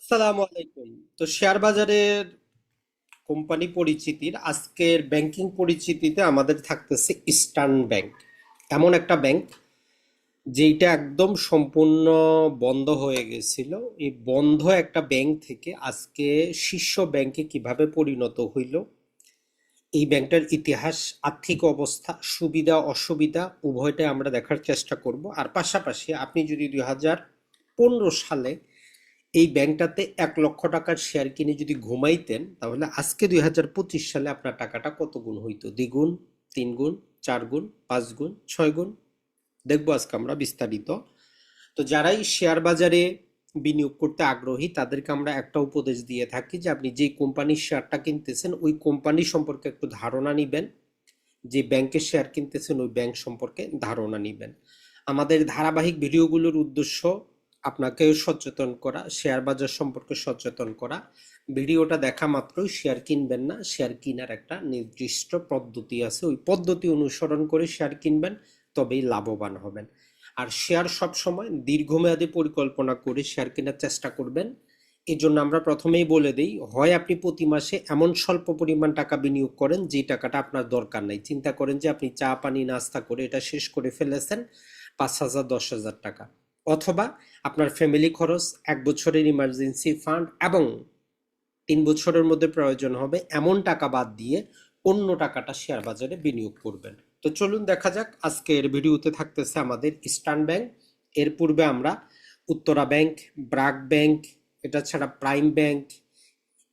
সালামু আলাইকুম। তো শেয়ার বাজারের কোম্পানি পরিচিতির আজকের ব্যাংকিং পরিচিতিতে আমাদের থাকতেছে ইস্টার্ন ব্যাংক। এমন একটা ব্যাংক যেইটা একদম সম্পূর্ণ বন্ধ হয়ে গেছিল। এই বন্ধ একটা ব্যাংক থেকে আজকে শীর্ষ ব্যাংকে কিভাবে পরিণত হইল, এই ব্যাংকটার ইতিহাস, আর্থিক অবস্থা, সুবিধা অসুবিধা উভয়টাই আমরা দেখার চেষ্টা করব। আর পাশাপাশি আপনি যদি 2015 সালে এই ব্যাংকটাতে 1 লক্ষ টাকার শেয়ার কিনে যদি ঘুমাইতেন, তাহলে আজকে 2025 সালে আপনার টাকাটা কত গুণ হইতো? 2 গুণ, 3 গুণ, 4 গুণ, 5 গুণ, 6 গুণ? দেখবো আজকে আমরা বিস্তারিত। তো যারাই শেয়ার বাজারে বিনিয়োগ করতে আগ্রহী তাদেরকে আমরা একটা উপদেশ দিয়ে থাকি যে আপনি যে কোম্পানির শেয়ারটা কিনতেছেন ওই কোম্পানি সম্পর্কে একটু ধারণা নিবেন, যে ব্যাংকের শেয়ার কিনতেছেন ওই ব্যাংক সম্পর্কে ধারণা নিবেন। আমাদের ধারাবাহিক ভিডিওগুলোর উদ্দেশ্য আপনাকেও সচেতন করা, শেয়ার বাজার সম্পর্কে সচেতন করা। ভিডিওটা দেখা মাত্রই শেয়ার কিনবেন না, শেয়ার কেনার একটা নির্দিষ্ট পদ্ধতি আছে, ওই পদ্ধতি অনুসরণ করে শেয়ার কিনবেন, তবেই লাভবান হবেন। আর শেয়ার সব সময় দীর্ঘমেয়াদী পরিকল্পনা করে শেয়ার কেনার চেষ্টা করবেন। এই জন্য আমরা প্রথমেই বলে দিই, হয় আপনি প্রতি মাসে এমন স্বল্প পরিমাণ টাকা বিনিয়োগ করেন যে টাকাটা আপনার দরকার নাই। চিন্তা করেন যে আপনি চা পানি নাস্তা করে এটা শেষ করে ফেলেছেন, 5,000 10,000 টাকা। অথবা আপনার ফ্যামিলি খরচ, 1 বছরের ইমার্জেন্সি ফান্ড এবং 3 বছরের মধ্যে প্রয়োজন হবে এমন টাকা বাদ দিয়ে অন্য টাকাটা শেয়ার বাজারে বিনিয়োগ করবেন। তো চলুন দেখা যাক। আজকের ভিডিওতে থাকতেছে আমাদের ইস্টার্ন ব্যাংক। এর পূর্বে আমরা উত্তরা ব্যাংক, ব্র্যাক ব্যাংক, এটা ছাড়া প্রাইম ব্যাংক,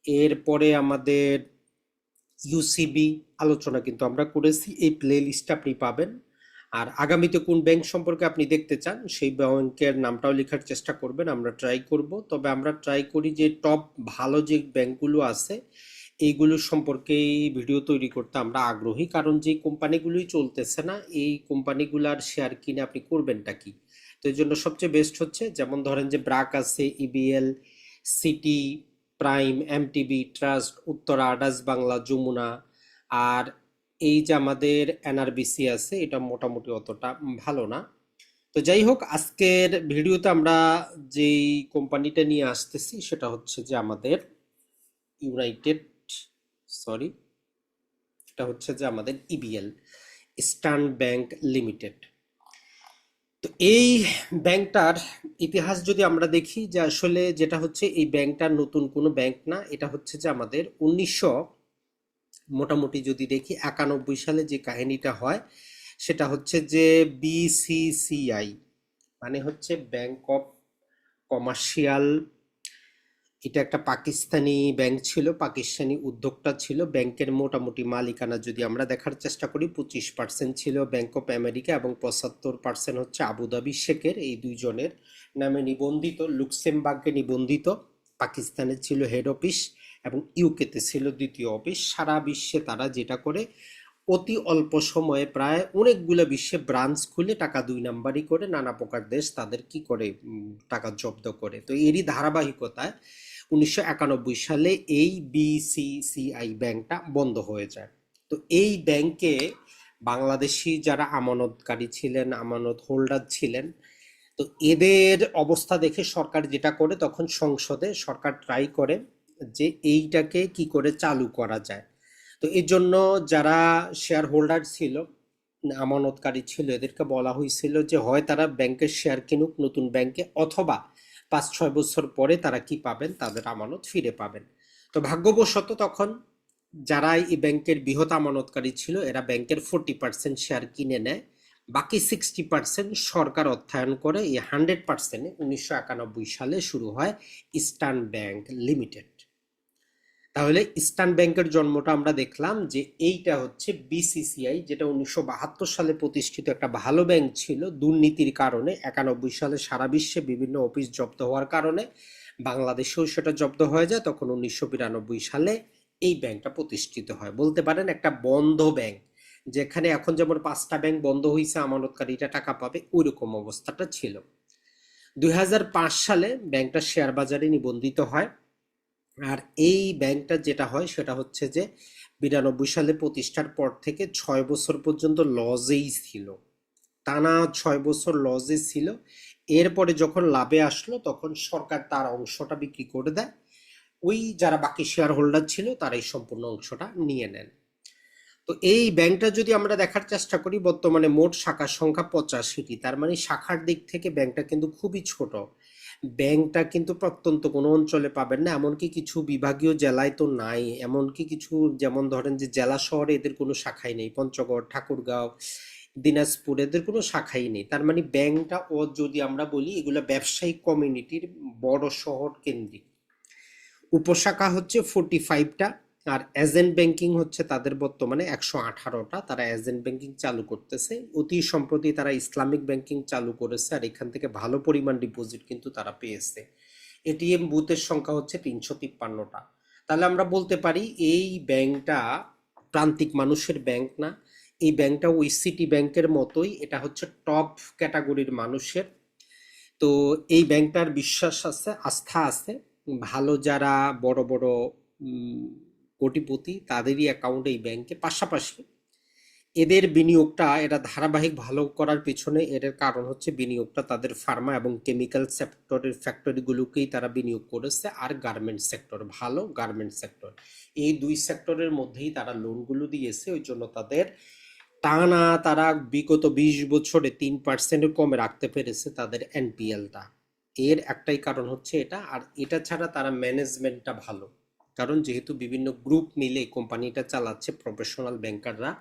এরপরে আমাদের ইউসিবি আলোচনা কিন্তু আমরা করেছি। এই প্লে লিস্টটা আপনি পাবেন। আর আগামীতে কোন ব্যাংক সম্পর্কে আপনি দেখতে চান সেই ব্যাংকের নামটাও লেখার চেষ্টা করবেন, আমরা ট্রাই করব। তবে আমরা ট্রাই করি যে টপ ভালো যে ব্যাংকগুলো আছে এইগুলো সম্পর্কেই ভিডিও তৈরি করতে আমরা আগ্রহী, কারণ যে কোম্পানিগুলোই চলতেছে না এই কোম্পানিগুলার শেয়ার কিনে আপনি করবেনটা কি? তো এই জন্য সবচেয়ে বেস্ট হচ্ছে, যেমন ধরেন যে ব্রাক আছে, ইবিএল, সিটি, প্রাইম, এমটিবি, ট্রাস্ট, উত্তরা, আডাস বাংলা, যমুনা। আর এই যে আমাদের এনআরবিসি আছে, এটা মোটামুটি অতটা ভালো না। তো যাই হোক, আজকের ভিডিওতে আমরা যেই কোম্পানিটা নিয়ে আসতেছি সেটা হচ্ছে যে আমাদের ইউনাইটেড, সরি, এটা হচ্ছে যে আমাদের ইবিএল, ইস্টার্ন ব্যাংক লিমিটেড। তো এই ব্যাংকটার ইতিহাস যদি আমরা দেখি, যে আসলে যেটা হচ্ছে এই ব্যাংকটার নতুন কোনো ব্যাংক না, এটা হচ্ছে যে আমাদের 1900, মোটামুটি যদি দেখি 91 সালে যে কাহিনীটা হয় সেটা হচ্ছে যে বিসিসিআই, মানে হচ্ছে ব্যাংক অফ কমার্শিয়াল, এটা একটা পাকিস্তানি ব্যাংক ছিল, পাকিস্তানি উদ্যোক্তা ছিল। ব্যাংকের মোটামুটি মালিকানা যদি আমরা দেখার চেষ্টা করি, 25% ছিল ব্যাংক অফ আমেরিকা এবং 75% হচ্ছে আবুধাবি শেখের, এই দুইজনের নামে নিবন্ধিত। লুক্সেমবার্গে নিবন্ধিত। পাকিস্তানের ছিল হেড অফিস এবং ইউকেতে ছিল দ্বিতীয় অফিস। সারা বিশ্বে তারা যেটা করে, অতি অল্প সময়ে প্রায় অনেকগুলো বিশ্বে ব্রাঞ্চ খুলে টাকা দুই নাম্বারই করে নানা প্রকার দেশ তাদের কি করে, টাকা জব্দ করে। তো এরই ধারাবাহিকতায় 1991 সালে এই বিসিসিআই ব্যাংকটা বন্ধ হয়ে যায়। তো এই ব্যাংকে বাংলাদেশি যারা আমানতকারী ছিলেন, আমানত হোল্ডার ছিলেন, তো এদের অবস্থা দেখে সরকার যেটা করে, তখন সংসদে সরকার ট্রাই করে যে এইটাকে কি করে চালু করা যায়। তো এর জন্য যারা শেয়ার হোল্ডার ছিল, আমানতকারী ছিল, এদেরকে বলা হয়েছিল যে হয় তারা ব্যাংকের শেয়ার কিনুক নতুন ব্যাংকে, অথবা 5-6 বছর পরে তারা কি পাবেন, তাদের আমানত ফিরে পাবেন। তো ভাগ্যবশত তখন যারা এই ব্যাংকের বৃহৎ আমানতকারী ছিল এরা ব্যাংকের 40% শেয়ার কিনে নেয়। বাকি 60% সরকার অর্থায়ন করে। এই 100%-এ 1991 সালে শুরু হয় ইস্টার্ন ব্যাংক লিমিটেড। তাহলে ইস্টার্ন ব্যাংকের জন্মটা আমরা দেখলাম যে এইটা হচ্ছে বিসিসিআই, যেটা 1972 সালে প্রতিষ্ঠিত একটা ভালো ব্যাংক ছিল। দুর্নীতির কারণে 91 সালে সারা বিশ্বে বিভিন্ন অফিস জব্দ হওয়ার কারণে বাংলাদেশেও সেটা জব্দ হয়ে যায়। তখন 1992 সালে এই ব্যাংকটা প্রতিষ্ঠিত হয়। বলতে পারেন একটা বন্ধ ব্যাংক, যেখানে এখন যেমন 5টা ব্যাংক বন্ধ হয়েছে আমানতকারীরা টাকা পাবে, ওই রকম অবস্থাটা ছিল। 2005 সালে ব্যাংকটা শেয়ার বাজারে নিবন্ধিত হয়। আর এই ব্যাংকটা যেটা হয় সেটা হচ্ছে যে 92 সালে প্রতিষ্ঠার পর থেকে 6 বছর পর্যন্ত লজেই ছিল, টানা 6 বছর লজে ছিল। এরপরে যখন লাভে আসলো তখন সরকার তার অংশটা বিক্রি করে দেয়, ওই যারা বাকি শেয়ার হোল্ডার ছিল তারা এই সম্পূর্ণ অংশটা নিয়ে নেন। তো এই ব্যাংকটা যদি আমরা দেখার চেষ্টা করি, বর্তমানে মোট শাখার সংখ্যা 85টি, তার মানে শাখার দিক থেকে ব্যাংকটা কিন্তু খুবই ছোট। ব্যাংকটা কিন্তু প্রত্যন্ত কোনো অঞ্চলে পাবেন না, এমনকি কিছু বিভাগীয় জেলায় তো নাই, এমনকি কিছু যেমন ধরেন যে জেলা শহরে এদের কোনো শাখাই নেই, পঞ্চগড়, ঠাকুরগাঁও, দিনাজপুর এদের কোনো শাখাই নেই। তার মানে ব্যাংকটা ও যদি আমরা বলি এগুলো ব্যবসায়িক কমিউনিটির বড় শহর কেন্দ্রিক। উপশাখা হচ্ছে 45টা, আর এজেন্ট ব্যাংকিং হচ্ছে তাদের বর্তমানে 118টা। তারা এজেন্ট ব্যাংকিং চালু করতেছে, অতি সম্প্রতি তারা ইসলামিক ব্যাংকিং চালু করেছে, আর এখান থেকে ভালো পরিমাণ ডিপোজিট কিন্তু তারা পেয়েছে। এটিএম বুথের সংখ্যা হচ্ছে 353টা। তাহলে আমরা বলতে পারি এই ব্যাংকটা প্রান্তিক মানুষের ব্যাংক না, এই ব্যাংকটা ওই সিটি ব্যাংকের মতোই, এটা হচ্ছে টপ ক্যাটাগরির মানুষের। তো এই ব্যাংকটার বিশ্বাস আছে, আস্থা আছে, ভালো যারা বড় বড় উম, কোটিপতি তাদেরই অ্যাকাউন্ট এই ব্যাংকে। পাশাপাশি এদের বিনিয়োগটা এরা ধারাবাহিক ভালো করার পিছনে এর কারণ হচ্ছে বিনিয়োগটা তাদের ফার্মা এবং কেমিক্যাল সেক্টরের ফ্যাক্টরিগুলোকেই তারা বিনিয়োগ করেছে, আর গার্মেন্ট সেক্টর, ভালো গার্মেন্ট সেক্টর, এই দুই সেক্টরের মধ্যেই তারা লোনগুলো দিয়েছে। ওই জন্য তাদের টানা তারা বিগত 20 বছরে 3% কমে রাখতে পেরেছে তাদের এনপিএলটা। এর একটাই কারণ হচ্ছে এটা, আর এটা ছাড়া তারা ম্যানেজমেন্টটা ভালো, কারণ যেহেতু বিভিন্ন গ্রুপ মিলে কোম্পানিটা চালাচ্ছে প্রফেশনাল ব্যাংকাররা।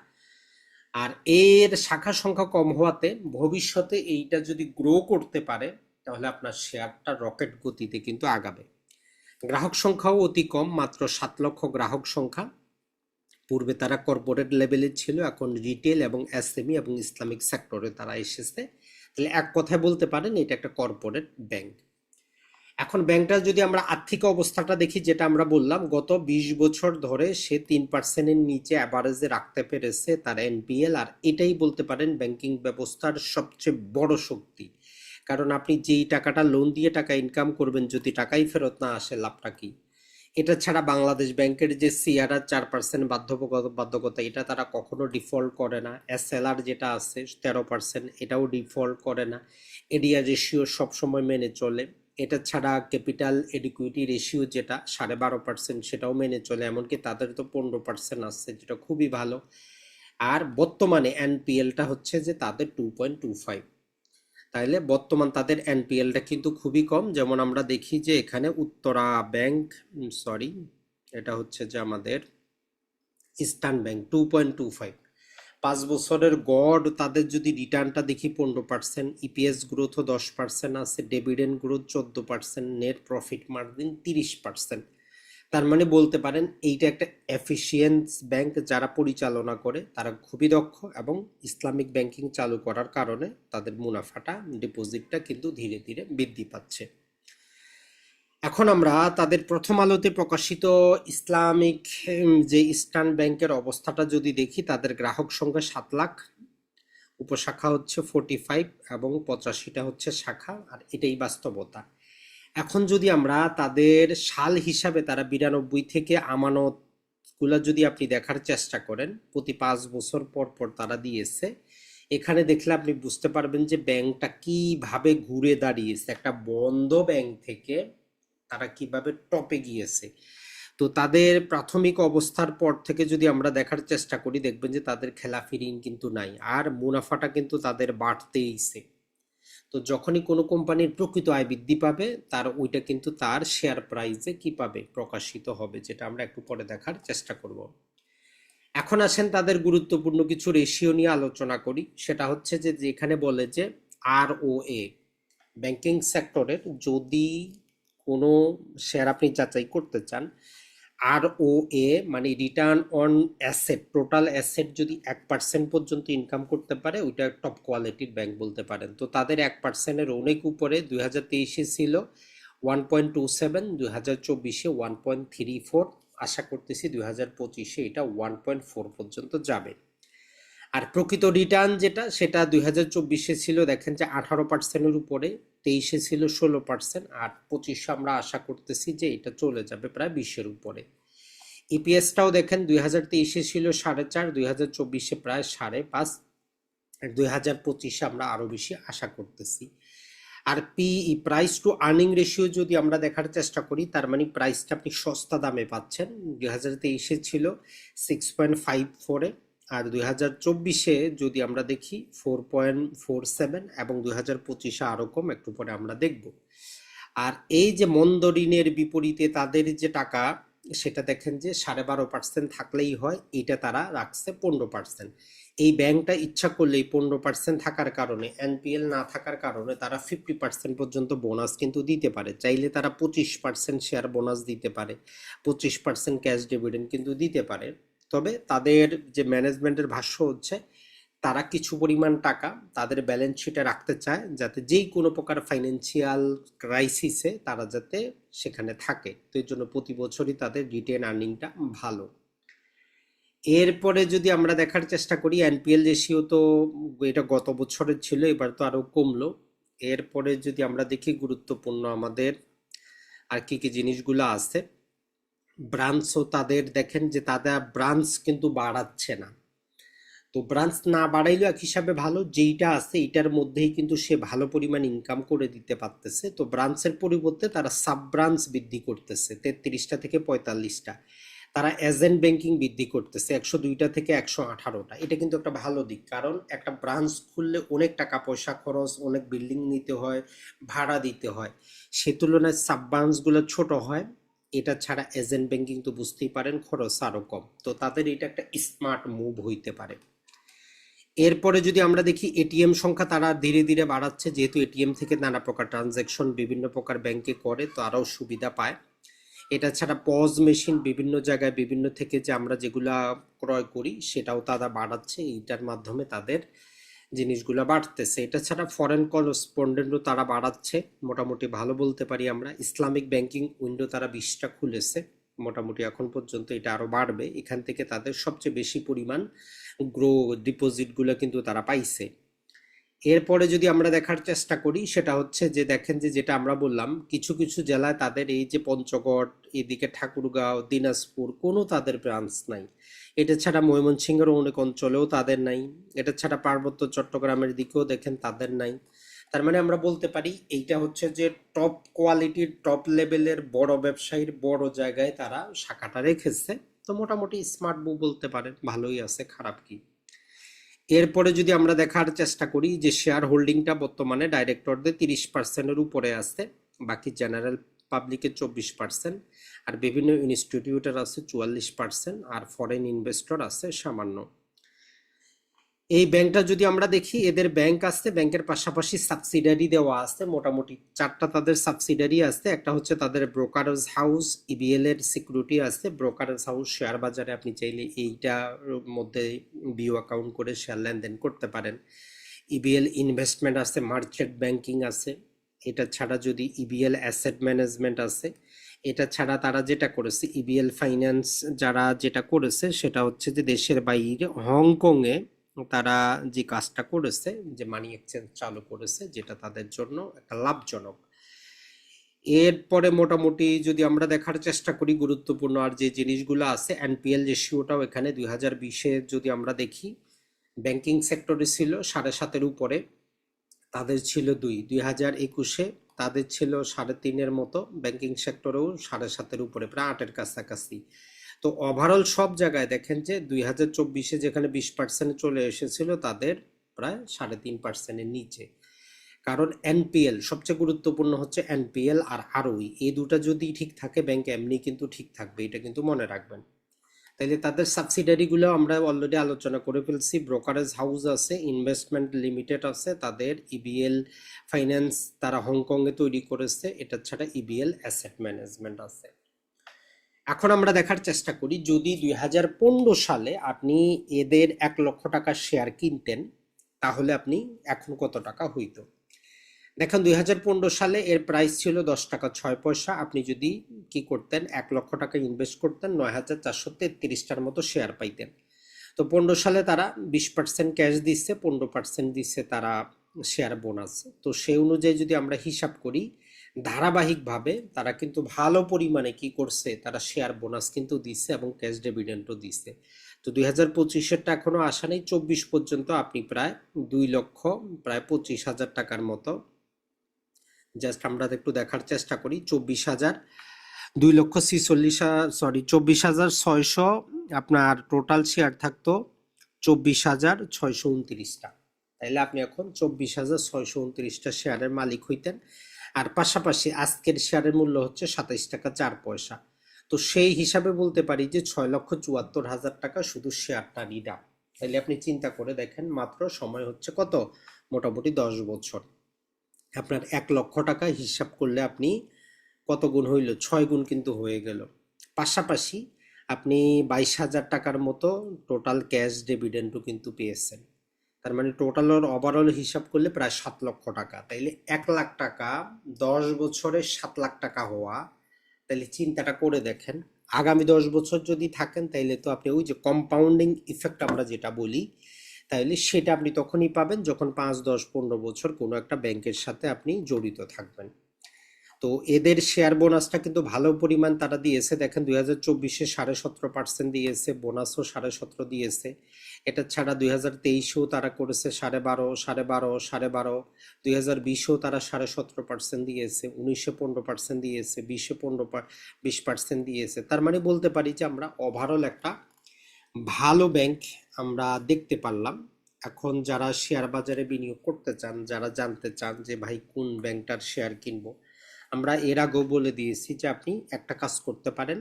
আর এর শাখা সংখ্যা কম হওয়াতে ভবিষ্যতে এইটা যদি গ্রো করতে পারে তাহলে আপনার শেয়ারটা রকেট গতিতে কিন্তু আগাবে। গ্রাহক সংখ্যাও অতি কম, মাত্র 7 লক্ষ গ্রাহক সংখ্যা। পূর্বে তারা কর্পোরেট লেভেলে ছিল, এখন রিটেল এবং এসএমই এবং ইসলামিক সেক্টরে তারা এসেছে। তাহলে এক কথায় বলতে পারেন এটা একটা কর্পোরেট ব্যাংক। এখন ব্যাংকটা যদি আমরা আর্থিক অবস্থাটা দেখি, যেটা আমরা বললাম গত 20 বছর ধরে সে 3%-এর নিচে অ্যাভারেজে রাখতে পেরেছে তার এনপিএল, আর এটাই বলতে পারেন ব্যাংকিং ব্যবস্থার সবচেয়ে বড় শক্তি। কারণ আপনি যেই টাকাটা লোন দিয়ে টাকা ইনকাম করবেন, যদি টাকাই ফেরত না আসে লাভটা কি? এটা ছাড়া বাংলাদেশ ব্যাংকের যে সিআরআর 4% বাধ্যকতা, এটা তারা কখনো ডিফল্ট করে না। এসএলআর যেটা আছে 13%, এটাও ডিফল্ট করে না। এডিআর রেশিও সবসময় মেনে চলে। এটা ছাড়া ক্যাপিটাল এডিকুইটি রেশিও যেটা 12.5%, সেটাও মেনে চলে। এমনকি তাদের তো 15% আছে, যেটা খুবই ভালো। আর বর্তমানে এনপিএলটা হচ্ছে যে তাদের 2.25। তাইলে বর্তমান তাদের এনপিএলটা কিন্তু খুবই কম। যেমন আমরা দেখি যে এখানে উত্তরা ব্যাংক, সরি, এটা হচ্ছে যে আমাদের ইস্টার্ন ব্যাংক 2.25। 5 বছরের গড় তাদের যদি রিটার্নটা দেখি 15%, ইপিএস গ্রোথও 10% আছে, dividend growth 14%, net profit margin 30%। তার মানে বলতে পারেন এইটা একটা এফিসিয়েন্স ব্যাংক, যারা পরিচালনা করে তারা খুবই দক্ষ, এবং ইসলামিক ব্যাংকিং চালু করার কারণে তাদের মুনাফাটা, ডিপোজিটটা কিন্তু ধীরে ধীরে বৃদ্ধি পাচ্ছে। এখন আমরা তাদের প্রথম আলোতে প্রকাশিত ইসলামিক যে ইস্টার্ন ব্যাংকের অবস্থাটা যদি দেখি, তাদের গ্রাহক সংখ্যা 7 লাখ, উপশাখা হচ্ছে 45 এবং 85টা হচ্ছে শাখা, আর এটাই বাস্তবতা। এখন যদি আমরা তাদের সাল হিসাবে, তারা 92 থেকে আমানত গুলা যদি আপনি দেখার চেষ্টা করেন, প্রতি 5 বছর পর পর তারা দিয়েছে। এখানে দেখলে আপনি বুঝতে পারবেন যে ব্যাংকটা কিভাবে ঘুরে দাঁড়িয়েছে, একটা বন্ধ ব্যাংক থেকে তারা কিভাবে টপে গিয়েছে। তো তাদের প্রাথমিক অবস্থার পর থেকে যদি আমরা দেখার চেষ্টা করি, দেখবেন যে তাদের খেলাফি ঋণ কিন্তু নাই, আর মুনাফাটা কিন্তু তাদের বাড়তেইছে। তো যখনই কোনো কোম্পানির প্রকৃত আয় বৃদ্ধি পাবে, তার ওইটা কিন্তু তার শেয়ার প্রাইসে কি পাবে, প্রকাশিত হবে, যেটা আমরা একটু পরে দেখার চেষ্টা করব। এখন আসেন তাদের গুরুত্বপূর্ণ কিছু রেশিও নিয়ে আলোচনা করি। সেটা হচ্ছে যে যেখানে বলে যে আরওএ, ব্যাংকিং সেক্টরের যদি কোনো শেয়ার আপনি যাচাই করতে চান, আরওএ মানে return on asset, total asset যদি 1% পর্যন্ত ইনকাম করতে পারে, ওইটা টপ কোয়ালিটির ব্যাংক বলতে পারেন। তো তাদের 1%-এর অনেক উপরে, 2023-এ ছিল 1.27, 2024-এ 1.34, আশা করতেছি 2025-এ এটা 1.4 পর্যন্ত যাবে। আর প্রকৃত রিটার্ন যেটা, সেটা 2024-এ ছিল দেখেন যে 18%-এর উপরে, 23-এ ছিল 16%, আর 25-এ আমরা আশা করতেছি যে এটা চলে যাবে প্রায় 20-এর উপরে। ইপিএসটাও দেখেন 2023-এ ছিল 4.5, 2024-এ প্রায় 5.5, আর 2025-এ আমরা আরো বেশি আশা করতেছি। আর পিই, প্রাইস টু আর্নিং রেশিও যদি আমরা দেখার চেষ্টা করি, তার মানে প্রাইসটা আপনি সস্তা দামে পাচ্ছেন। 2023-এ ছিল 6.54-এ, আর 2024-এ যদি আমরা দেখি 4.47, এবং 2025-এ আরো কম, একটু পরে আমরা দেখব। আর এই যে মন্দ ঋণের বিপরীতে তাদের যে টাকা, সেটা দেখেন যে 12.5% থাকলেই হয়, এটা তারা রাখছে 15%। এই ব্যাংকটা ইচ্ছা করলেই 15% থাকার কারণে, এনপিএল না থাকার কারণে তারা 50% পর্যন্ত বোনাস কিন্তু দিতে পারে। চাইলে তারা 25% শেয়ার বোনাস দিতে পারে, 25% ক্যাশ ডিভিডেন্ড কিন্তু দিতে পারে। তবে তাদের যে ম্যানেজমেন্টের ভাষ্য হচ্ছে, তারা কিছু পরিমাণ টাকা তাদের ব্যালেন্স শিটে রাখতে চায়, যাতে যেই কোনো প্রকার ফাইন্যান্সিয়াল ক্রাইসিসে তারা যাতে সেখানে থাকে। তো এর জন্য প্রতি বছরই তাদের রিটেন আর্নিংটা ভালো। এরপরে যদি আমরা দেখার চেষ্টা করি, এনপিএল রেশিও তো এটা গত বছরের ছিল, এবার তো আরো কমলো। এরপরে যদি আমরা দেখি গুরুত্বপূর্ণ আমাদের আর কি কি জিনিসগুলো আছে, ব্রাঞ্চও তাদের দেখেন যে তাদের ব্রাঞ্চ কিন্তু বাড়াচ্ছে না। তো ব্রাঞ্চ না বাড়াইলেও এক হিসাবে ভালো, যেইটা আছে এইটার মধ্যেই কিন্তু সে ভালো পরিমাণ ইনকাম করে দিতে পারতেছে। তো ব্রাঞ্চের পরিবর্তে তারা সাব ব্রাঞ্চ বৃদ্ধি করতেছে 33টা থেকে 45টা। তারা এজেন্ট ব্যাংকিং বৃদ্ধি করতেছে 102টা থেকে 118টা। এটা কিন্তু একটা ভালো দিক, কারণ একটা ব্রাঞ্চ খুললে অনেক টাকা পয়সা খরচ, অনেক বিল্ডিং নিতে হয়, ভাড়া দিতে হয়। সে তুলনায় সাব ব্রাঞ্চগুলো ছোট হয়। এটা ছাড়া এজেন্ট ব্যাংকিং তো বুঝতেই পারেন খরচ আরো কম। তো তাদের এটা একটা স্মার্ট মুভ হইতে পারে। এরপরে যদি আমরা দেখি এটিএম সংখ্যা তারা ধীরে ধীরে বাড়াচ্ছে, যেহেতু এটিএম থেকে নানা প্রকার ট্রানজ্যাকশন বিভিন্ন প্রকার ব্যাংকে করে, তো আরও সুবিধা পায়। এটা ছাড়া পজ মেশিন বিভিন্ন জায়গায় বিভিন্ন থেকে যে আমরা যেগুলা ক্রয় করি, সেটাও তারা বাড়াচ্ছে, এইটার মাধ্যমে তাদের জিনিসগুলো বাড়তেছে। এটা ছাড়া ফরেন করসপন্ডেন্টও তারা বাড়াচ্ছে, মোটামুটি ভালো বলতে পারি আমরা। ইসলামিক ব্যাংকিং উইন্ডো তারা 20টা খুলেছে, মোটামুটি এখন পর্যন্ত এটা আরো বাড়বে। এখান থেকে তাদের সবচেয়ে বেশি পরিমাণ গ্রো ডিপোজিটগুলো কিন্তু তারা পাইছে। এরপরে যদি আমরা দেখার চেষ্টা করি, সেটা হচ্ছে যে দেখেন যে যেটা আমরা বললাম, কিছু কিছু জেলায় তাদের এই যে পঞ্চগড়, এদিকে ঠাকুরগাঁও, দিনাজপুর, কোনো তাদের ব্রাঞ্চ নাই। এটা ছাড়া ময়মনসিংহের অনেক অঞ্চলেও তাদের নাই। এটা ছাড়া পার্বত্য চট্টগ্রামের দিকেও দেখেন তাদের নাই। তার মানে আমরা বলতে পারি এইটা হচ্ছে যে টপ কোয়ালিটির, টপ লেভেলের বড় ব্যবসায়ীর বড় জায়গায় তারা শাখাটা রেখেছে। তো মোটামুটি স্মার্ট মুভ বলতে পারেন, ভালোই আছে, খারাপ কি। এরপরে যদি আমরা দেখার চেষ্টা করি যে শেয়ার হোল্ডিংটা বর্তমানে ডাইরেক্টরদের 30%-এর উপরে আছে, বাকি জেনারেল পাবলিকের 24%, আর বিভিন্ন ইনস্টিটিউটের আছে 44%, আর ফরেন ইনভেস্টর আছে সামান্য। এই ব্যাংকটা যদি আমরা দেখি, এদের ব্যাংক আছে, ব্যাংকের পাশাপাশি সাবসিডারি দেওয়া আছে, মোটামুটি 4টা তাদের সাবসিডারি আছে। একটা হচ্ছে তাদের ব্রোকারেজ হাউস, ইবিএল এর সিকিউরিটি আছে। ব্রোকারেজ হাউস শেয়ার বাজারে আপনি চাইলে এইটার মধ্যে বিও অ্যাকাউন্ট করে শেয়ার লেনদেন করতে পারেন। ইবিএল ইনভেস্টমেন্ট আছে, মার্চেন্ট ব্যাংকিং আছে। এটা ছাড়া যদি ইবিএল অ্যাসেট ম্যানেজমেন্ট আছে। এটা ছাড়া তারা যেটা করেছে, ইবিএল ফাইন্যান্স যারা যেটা করেছে, সেটা হচ্ছে যে দেশের বাইরে হংকংয়ে তারা যে কাজটা করেছে, যে মানি এক্সচেঞ্জ চালু করেছে, যেটা তাদের জন্য একটা লাভজনক। এরপরে মোটামুটি যদি আমরা দেখার চেষ্টা করি গুরুত্বপূর্ণ আর যে জিনিসগুলো আছে, এনপিএল রেশিওটাও এখানে 2020-এ যদি আমরা দেখি, ব্যাংকিং সেক্টরে ছিল 7.5-এর উপরে, তাদের ছিল 2। 2021-এ তাদের ছিল 3.5-এর মতো, ব্যাংকিং সেক্টরেও 7.5-এর উপরে, প্রায় 8-এর কাছাকাছি। তো ওভারঅল সব জায়গায় দেখেন যে 2024-এ যেখানে 20% চলে এসেছিল, তাদের প্রায় 3.5%-এর নিচে। কারণ এনপিএল সবচেয়ে গুরুত্বপূর্ণ হচ্ছে, এনপিএল আর আরওই, এই দুটা যদি ঠিক থাকে, ব্যাংক এমনি কিন্তু ঠিক থাকবে, এটা কিন্তু মনে রাখবেন। তাইলে তাদের সাবসিডারিগুলো আমরা অলরেডি আলোচনা করে ফেলছি। ব্রোকারেজ হাউস আছে, ইনভেস্টমেন্ট লিমিটেড আছে, তাদের ইবিএল ফাইন্যান্স তারা হংকংয়ে তৈরি করেছে। এটা ছাড়া ইবিএল অ্যাসেট ম্যানেজমেন্ট আছে। এখন আমরা দেখার চেষ্টা করি, যদি 2015 সালে আপনি এদের 1 লক্ষ টাকার শেয়ার কিনতেন, তাহলে আপনি এখন কত টাকা হইতো। দেখেন 2015 সালে এর প্রাইস ছিল 10 টাকা 6 পয়সা। আপনি যদি কি করতেন, 1 লক্ষ টাকা ইনভেস্ট করতেন, 9433টার মতো শেয়ার পাইতেন। তো 15 সালে তারা 20% ক্যাশ দিচ্ছে, 15% দিচ্ছে তারা শেয়ার বোনাস। তো সেই অনুযায়ী যদি আমরা হিসাব করি, ধারাবাহিকভাবে তারা কিন্তু ভালো পরিমাণে কি করছে, তারা শেয়ার বোনাস কিন্তু দিচ্ছে এবং ক্যাশ ডিভিডেন্ডও দিচ্ছে। তো 2025-এরটা এখনো আসা নেই, 24 পর্যন্ত আপনি প্রায় 2 লক্ষ প্রায় 25,000 টাকার মতো জাস্ট আমরা একটু দেখার চেষ্টা করি। 24,6 আপনার টোটাল শেয়ার থাকতো 24,629টা। তাইলে আপনি এখন 24,629টা শেয়ারের মালিক হইতেন। আর পাশাপাশি আজকের শেয়ারের মূল্য হচ্ছে 27 টাকা 4 পয়সা। তো সেই হিসাবে বলতে পারি যে 6,74,000 টাকা শুধু শেয়ারটা নিলাম। তাইলে আপনি চিন্তা করে দেখেন, মাত্র সময় হচ্ছে কত, মোটামুটি 10 বছর। আপনার 1 লক্ষ টাকা হিসাব করলে আপনি কত গুণ হইল, 6 গুণ কিন্তু হয়ে গেল। পাশাপাশি আপনি 22,000 টাকার মতো টোটাল ক্যাশ ডিভিডেন্ডও কিন্তু পেয়েছেন। তার মানে টোটাল ওভারঅল হিসাব করলে প্রায় 7 লক্ষ টাকা। তাইলে 1 লাখ টাকা 10 বছরে 7 লাখ টাকা হওয়া, তাইলে চিন্তাটা করে দেখেন আগামী 10 বছর যদি থাকেন তাইলে তো আপনি ওই যে কম্পাউন্ডিং ইফেক্ট আমরা যেটা বলি, তাইলে সেটা আপনি তখনই পাবেন যখন 5, 10, 15 বছর কোনো একটা ব্যাংকের সাথে আপনি জড়িত থাকবেন। তো এদের শেয়ার বোনাসটা কিন্তু ভালো পরিমাণ তারা দিয়েছে। দেখেন 2024-এ 17.5% দিয়েছে, বোনাসও 17.5 দিয়েছে। এটা ছাড়া 2023-এও তারা করেছে 12.5, 12.5, 12.5। 2020-এও তারা 17.5% দিয়েছে, 19-এ 15% দিয়েছে, 20-এ 20% দিয়েছে। তার মানে বলতে পারি যে আমরা ওভারঅল একটা ভালো ব্যাংক আমরা দেখতে পারলাম। এখন যারা শেয়ার বাজারে বিনিয়োগ করতে চান, যারা জানতে চান যে ভাই কোন ব্যাংকটার শেয়ার কিনবো, আমরা এর আগেও বলে দিয়েছি যে আপনি একটা কাজ করতে পারেন,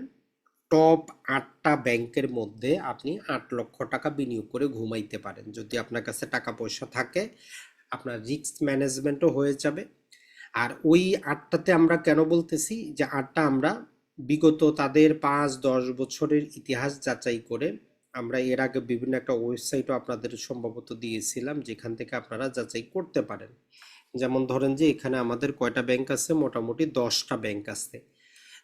টপ 8টা ব্যাংকের মধ্যে আপনি 8 লক্ষ টাকা বিনিয়োগ করে ঘুমাইতে পারেন। যদি আপনার কাছে টাকা পয়সা থাকে, আপনার রিস্ক ম্যানেজমেন্টও হয়ে যাবে। আর ওই 8টাতে আমরা কেন বলতেছি যে 8টা আমরা বিগত তাদের 5-10 বছরের ইতিহাস যাচাই করে, আমরা এর আগে বিভিন্ন একটা ওয়েবসাইটও আপনাদের সম্ভবত দিয়েছিলাম যেখান থেকে আপনারা যাচাই করতে পারেন। যেমন ধরেন যে এখানে আমাদের কয়টা ব্যাংক আছে, মোটামুটি 10টা ব্যাংক আছে।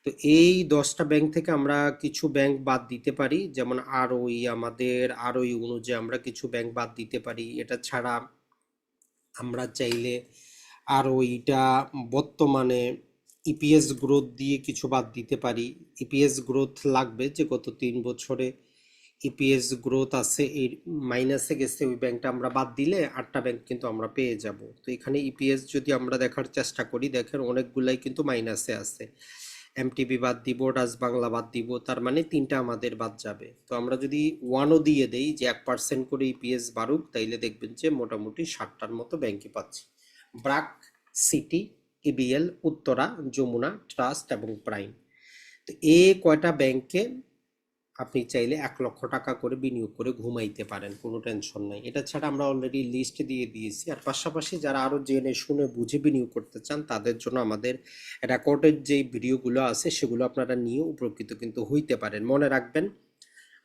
তো এই 10টা ব্যাংক থেকে আমরা কিছু ব্যাংক বাদ দিতে পারি, যেমন আমাদের অনুযায়ী আমরা কিছু ব্যাংক বাদ দিতে পারি। এটা ছাড়া আমরা চাইলে এটা বর্তমানে ইপিএস গ্রোথ দিয়ে কিছু বাদ দিতে পারি। ইপিএস গ্রোথ লাগবে যে গত 3 বছরে ইপিএস গ্রোথ আছে, এই মাইনাসে গেছে, ওই ব্যাংকটা আমরা বাদ দিলে 8টা ব্যাংক কিন্তু আমরা পেয়ে যাব। তো এখানে ইপিএস যদি আমরা দেখার চেষ্টা করি, দেখেন অনেকগুলাই কিন্তু মাইনাসে আছে। এমটিবি বাদ দিব, ডাচ বাংলা বাদ দিব, তার মানে 3টা আমাদের বাদ যাবে। তো আমরা যদি 1ও দিয়ে দেই যে 1% করে ইপিএস বাড়ুক, তাইলে দেখবেন যে মোটামুটি 60টার মতো ব্যাংকই পাচ্ছি। BRAC, City, EBL, Uttara, Jamuna, Trust এবং প্রাইম। তো এই কয়টা ব্যাংকে আপনি চাইলে 1 লক্ষ টাকা করে বিনিয়োগ করে ঘুমাইতে পারেন, কোনো টেনশন নাই। এটা ছাড়া আমরা অলরেডি লিস্ট দিয়ে দিয়েছি। আর পাশাপাশি যারা আরো জেনে শুনে বুঝে বিনিয়োগ করতে চান, তাদের জন্য আমাদের রেকর্ডেড যে ভিডিওগুলো আছে সেগুলো আপনারা নিয়ে উপকৃত কিন্তু হইতে পারেন। মনে রাখবেন,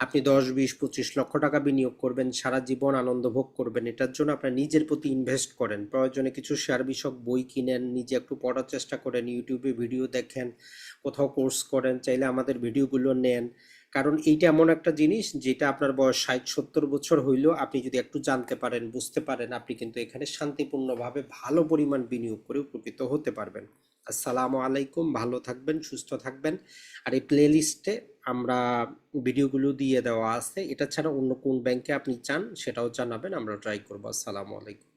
আপনি 10, 20, 25 লক্ষ টাকা বিনিয়োগ করবেন, সারা জীবন আনন্দ ভোগ করবেন, এটার জন্য আপনার নিজের প্রতি ইনভেস্ট করেন। প্রয়োজনে কিছু শেয়ার বিষয়ক বই কিনেন, নিজে একটু পড়ার চেষ্টা করেন, ইউটিউবে ভিডিও দেখেন, কোথাও কোর্স করেন, চাইলে আমাদের ভিডিওগুলো নেন। কারণ এইটা এমন একটা জিনিস যেটা আপনার বয়স 60-70 বছর হইলেও আপনি যদি একটু জানতে পারেন, বুঝতে পারেন, আপনি কিন্তু এখানে শান্তিপূর্ণভাবে ভালো পরিমাণ বিনিয়োগ করে উপকৃত হতে পারবেন। আসসালামু আলাইকুম, ভালো থাকবেন, সুস্থ থাকবেন। আর এই প্লে লিস্টে আমরা ভিডিওগুলো দিয়ে দেওয়া আছে। এটা ছাড়া অন্য কোন ব্যাংকে আপনি চান সেটাও জানাবেন, আমরা ট্রাই করবো। আসসালামু আলাইকুম।